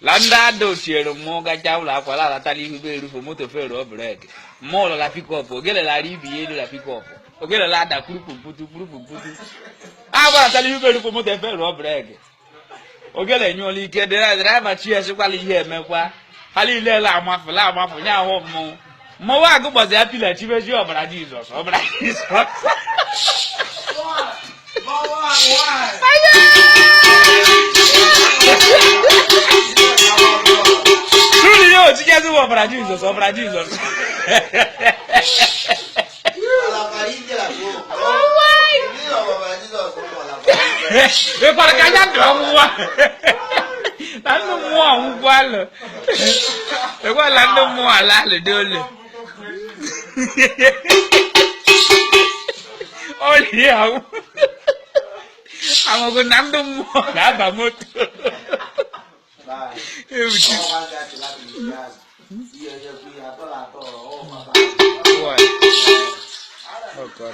Landa do siero moga jaula kwa la tali hube rufu moto fero break. Molo la pick up, ogele la ribi la pick up. Ogele la da kurupu putu. Aba tali hube rufu moto fero break. Ogele nyoli ke de driver chi ese kwali ihe mekwa. Hali ile la amafu nya ho mo. Mo wa go boze apila chi be ji obra Jesus. Truly, yo, tu queres uma para Jesus, só para Jesus. Eu para cá já não, lá no moa um gualo. Eu vou lá no moa lá le dole. Olha, amo com nando moa lá da moto. Oh God.